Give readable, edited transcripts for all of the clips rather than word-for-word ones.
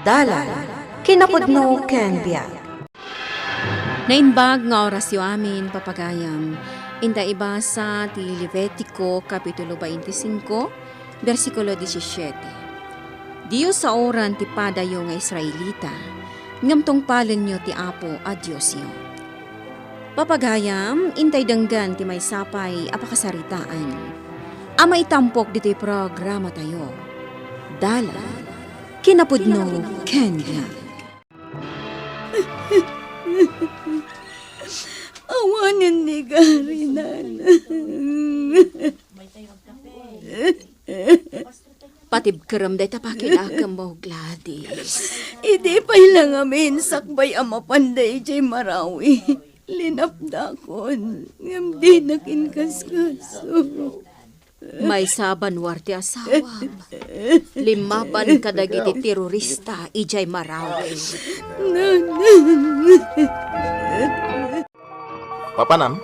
Dalan, kinapudno ken biag. Nainbag nga orasyo amin, papagayam. Inda iba sa ti Levitico, Kapitulo 25, versikulo 17. Diyo sa oran ti padayo nga Israelita, ngamtong palen nyo ti Apo a Diyos yo. Papagayam, intay danggan ti may sapay apakasaritaan. Ama itampok dito'y programa tayo. Dalan, kinapudno Kenya. Awanin ni Gary, Nana. Patibkaram day tapakilakam mo, Gladys. Idi pa ilang amin sakbay ama panday jay Marawi. Linapdakon. Ngam di nakinkaskaso. May saban warti asawam. Limaban kadagiti terorista, ijay Marawi. Papanam?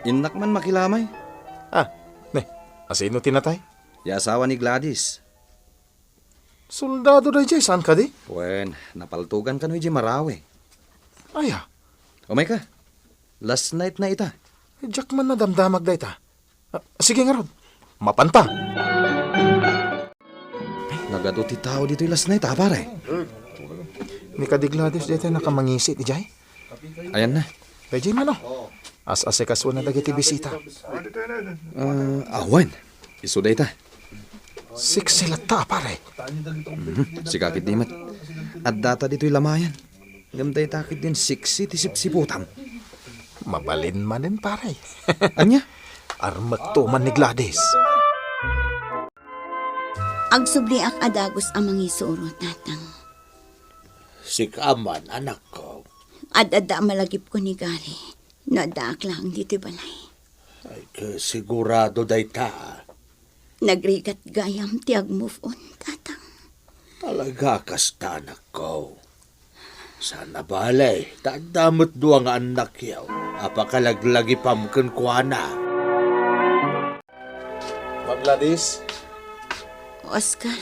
Inak man makilamay. Asino tinatay? Ya asawa ni Gladys. Soldado na jay, saan ka di? Pwen, napaltugan ka no iji Marawi. Aya, Umay ka. Last night na ita. Jack man na damdamag da ita. Sige nga Rod, mapanta. Nagado ti tao dito last night, pare. Ni kadigladis dito nakamangisi ti jay. Ayan na. Kay jay man o. As-ase kaso na dagiti bisita. Awan. Iso da ita. Siksilat ta, pare. Si kakit dimat. At data dito'y lamayan. Gamday takit din 60 ti sipsiputam. Mabalin man din, pare. Anya? Armat to man ni Gladys. Agsubli ak adagos amang isuuro, tatang. Si Kaman, anak ko. Ad-ada malagip ko ni Gary. Nadaak lang dito balay. Ay, sigurado day ta. Nagrigat gayam ti ag-move on, tatang. Talaga kasta, anak ko. Sana balay, tadamot duwang anak yaw. Apakalaglagi pamken kuana. Gladys, Oscar,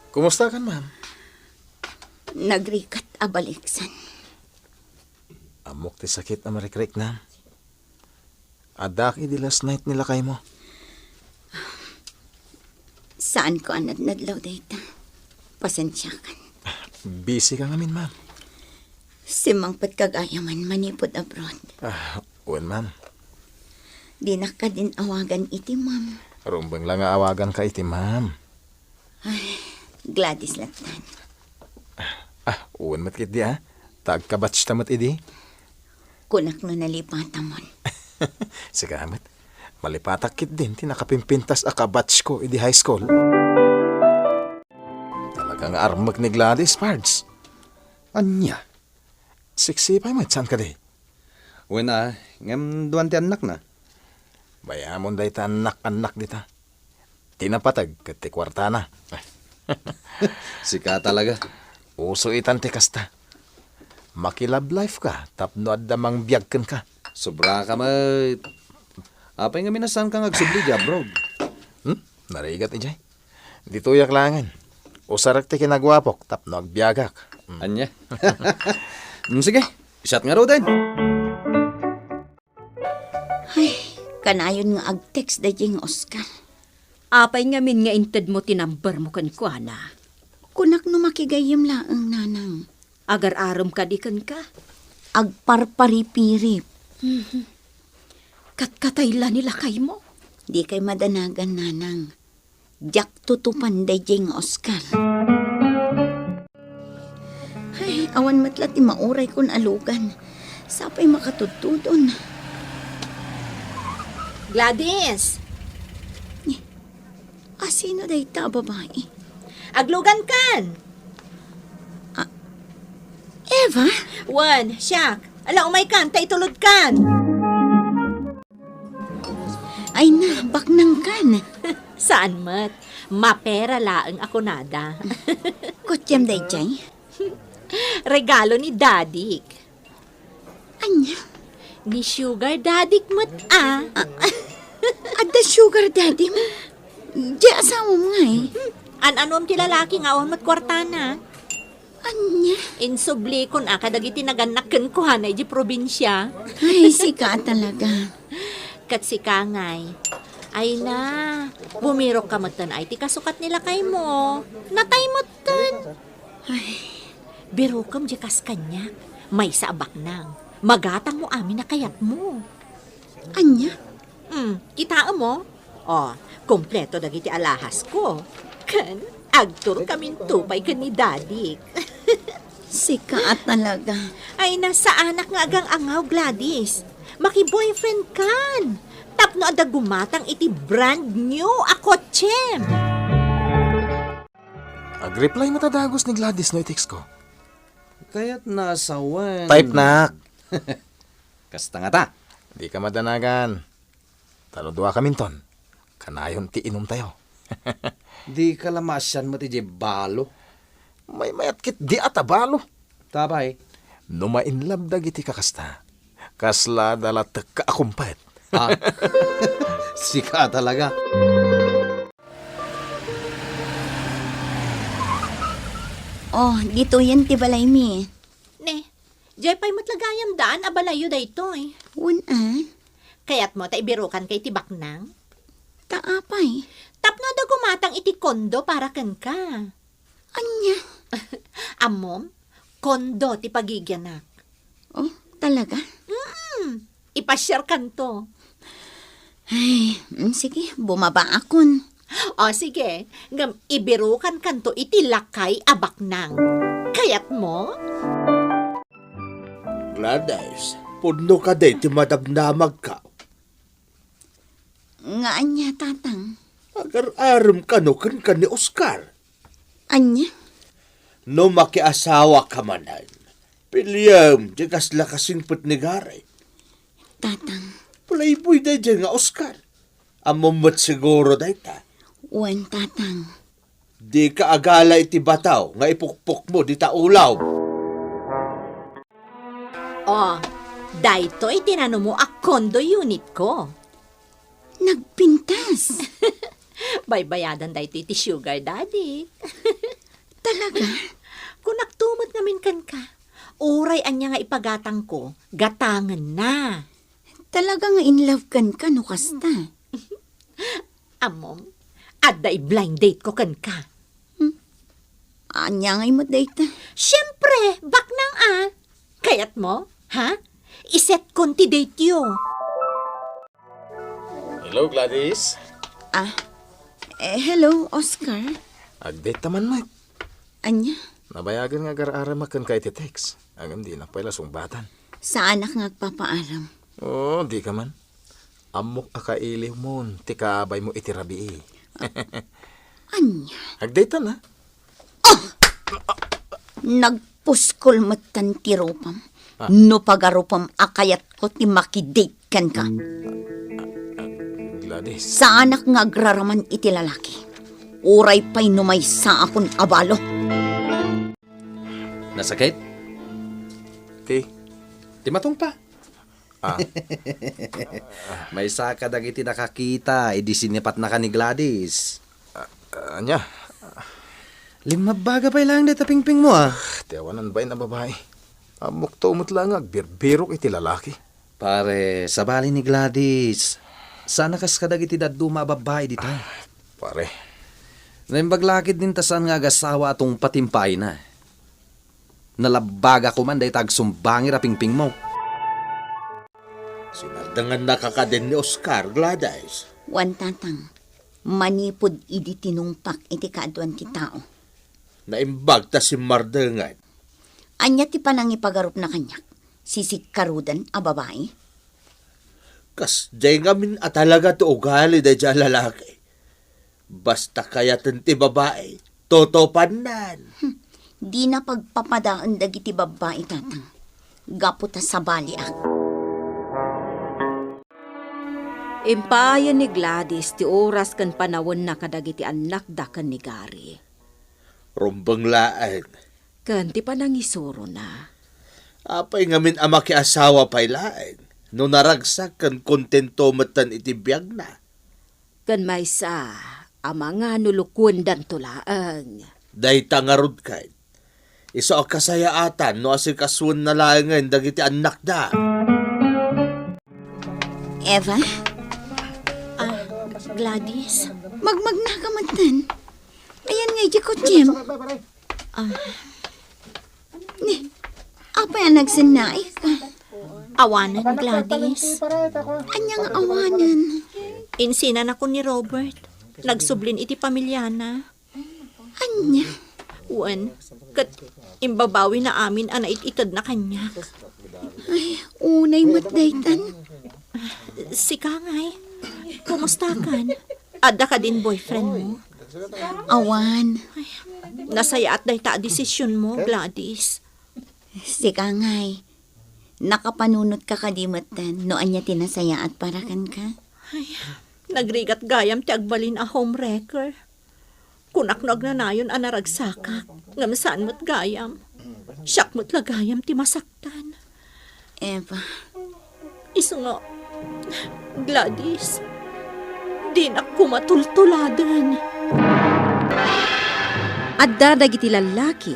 kumusta kan, ma'am? nagrigat abaliksan. Amok ti sakit na marikrik na. Adak di last night nila kay mo. Saan ko anad nadlaw data? Pasensya kan. Busy ka ngamin, ma'am. Simangpat kagayaman manipod abroad. Uwan, ma'am. Di na ka din awagan iti, ma'am. Rumbang lang nga awagan ka iti, ma'am. Gladys latan. Uwan matkit di, ha? Tagkabatch tamat idi. Kunak no nalipatamon. Sigamat. Malipatak kit din, tinakapimpintas akabatch ko idi high school. Talagang armag ni Gladys, Pards. Anya? Siksi pa mo, saan ka di? Uwan ngam duwan ti anak na. Bayamon day ta anak-anak dita. Tinapatag, kati kwarta na. Sika talaga. Uso itan ti kasta. Makilab life ka, tapno adamang biyagkan ka. Sobra ka ma... Apay nga minasan kang agsubli di abroad. Narigat ni Jay. Dito yak langan. Usarak ti kinagwapok, tapno agbyagak. Anya? Sige, isat nga raw din. Ay, kanayon nga ag-text da jing Oscar. Apay ngamin nga inted mo tinambar mo kan kuana. Kunak no makigayam laang nanang. Agar-aram ka di kan ka. Agparparipirip. Katkatayla nila kay mo. Di kay madanagan nanang. Jack tutupan da jing Oscar. Ay, awan matlat mauray kun alugan. Sapay makatutudon. Gladys! Sino day ta babae? Aglugan kan! Eva? Wan, siyak. Ala, umay kan, taitulod kan. Ay na, baknang kan. Saan mat? Mapera laang ako nada. Kutyam day jay? Regalo ni Dadik. Anya? Ni Sugar Dadik mat Adda sugar daddy mo? Di asawa mo nga eh. An-anom ti lalaki nga awan mat kwartana. Anya? Insubli kun kadagiti naganakken ko hanay di probinsya. Ay, sika talaga. Kat si Kangay. Ay na, bumirok ka matan ay ti kasukat nila kay mo. Natay mo tan. Ay, biro kam di kas kanya. May sa abak nang. Magatang mo amin na kayat mo. Anya? Kita mo? Oh, kompleto dagiti alahas ko. Kan, agtur kamin tupay kan ni Daddy. Sika talaga. Ay, nasa anak nga agang angaw, Gladys. Maki-boyfriend kan. Tapno ada gumatang iti brand new a kotsem. Ag-reply mo tadagos ni Gladys no itext ko. Kaya't nasawan. Type na. Kasta nga ta. Di ka madanagan. Taludwa ka minton. Kanayon ti inom tayo. Di ka lamasyan mo ti balo. May mayat kit di atabalo. Tabay. Numainlab dagiti kakasta. Kasla dala teka akumpet. Ah, sika talaga. Oh, dito yan ti balay mi. Ne, jay pa'y matlagayam daan abalayo da ito eh. Unan? Kaya't mo taibirukan kay tibak nang. Taapay. Tapno da gumatang iti kondo para kan ka. Anya? Amom, kondo ti pagigyanak. Oh, talaga? Ipasyar kan to. Ay, sige, bumaba akon. O sige, ngam ibirukan kan to iti lakay abak nang. Kaya't mo? Gladys, puno ka day ti madamnamag ka. Nga anya, tatang. Agar-aram ka no kan ni Oscar. Anya? No makiasawa ka manan. Pilyam, di kasla kasing putnigari. Tatang. Playboy day dyan nga Oscar. Amumot siguro day ta. Wan, tatang. Di ka agala iti bataw nga ipukpok mo di ta ulaw. O, dayto itinano mo a kondo unit ko. Nagpintas. Baybayadan dayto iti sugar daddy. Talaga? Kung nagtumot ngamin kan ka, uray anya nga ipagatang ko, gatangan na. Talaga nga in love kan ka, no kasta. Amom, adda blind date ko kan ka. Anya ngay mo data. Siyempre, bak nang Kayat mo, ha? Iset konti date yo. Hello, Gladys. Hello, Oscar. Ag-date taman mo. Anya? Nabayagan nga gar-aram makan kay ti text. Agam di na pala sungbatan. Sa anak nga agpapaalam. Oo, di ka man. Amok akailiw mo, ti kaabay mo itirabi eh. Anya? Ag-date na. Nagpuskol matan ti ropam. No pagarupam akayat ko ti makidate kan ka. Gladys. Sa anak nga agraraman iti lalaki. Uray pa'y numay sa akon abalo. Nasakit? Ti. Di matong pa. Ah. May saka dagiti nakakita, edi sinipat na ka ni Gladys. Anya, Limabaga pa lang dito pingping mo tiyawanan ba na babae? Amok tumot lang agbirbirok iti lalaki. Pare, sabali ni Gladys. Sana kas kadagiti daduma babae dito. Pare, Naimbaglakid din tasan nga agasawa atong patimpay na. Nalabaga ko man day tagsumbangir a pingping mo. Sinardangan nakakaden ni Oscar, Gladys. Wan tatang. Manipod idi tinungpak iti kaaduan ti tao. Naimbag ta si Mardangan. Anya ti panang ipagarup na kanyak. Sisikarudan a babae. Kas jay ngamin at talaga to ugali da dyan lalaki. Basta kaya ti babae, totopanan. Di na pagpapadaan dagiti babae tatang. Gaputa sa baliak. Impayan ni Gladys ti oras kan panawon na kadagiti anak da kan ni Gary. Rumbang laan. Kan ti panangisuro na. Apay ngamin ama ki asawa pay laan. No naragsak kan kontento matan iti biyag na. Kan may sa ama nga nulukun dan tulaang. Day tangarod kay. Iso ang kasayaatan no asikasuan na lang ngayon dagiti anak da. Eva, Gladys, magmagnakamantan. Ayan nga, di ko, Jim. Apa yan nagsanay ka? awanan Gladys. Anyang awanan. Insinan ako ni Robert. Nagsublin iti pamilyana. Anya? Uwan, kat imbabawi na amin ana ititad na kanya. Ay, unay matdaytan. Si Kangay, kumusta kan? Ada ka din boyfriend mo? Awan. Nasaya at dayta desisyon mo, Gladys. Si Kangay, nakapanunot ka kadimatan no anya tinasaya at parakan ka. Nagrigat gayam ti agbalin a homewrecker. Kunak no agnanayon a naragsakak. Ngam saan mo't gayam. Siyak mo't lagayam ti masaktan. Eva, Iso nga, Gladys, di na kumatultuladan. Adda dagiti lalaki,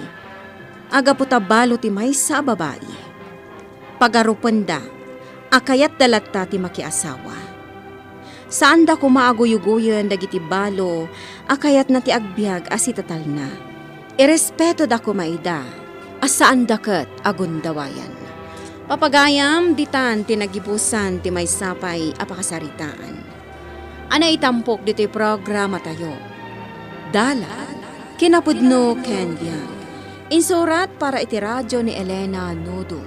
aga putabalo ti maysa a babae. Pagarupanda, akayat dalatta ti makiasawa. Saan da kumaaguyuguyan dagiti balo, akayat na ti agbyag asitatal na. Irespeto da kumaida, asaan daket agundawayan. Papagayam ditan tinagibusan ti maysapay apakasaritaan. Anay tampok dito'y programa tayo. Dala, kinapudno Ken Biang. Insurat para iti radyo ni Elena Nodo.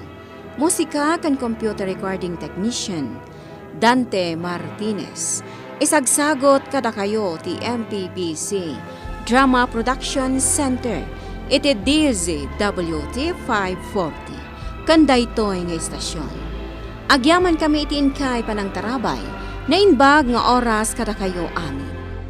Musika kan computer recording technician, Dante Martinez. Isagsagot kada kayo ti MPBC Drama Production Center. Iti DZWT 540. Kanday to'y nga istasyon. Agyaman kami iti inkay panang tarabay, na inbag nga oras kada kayo amin.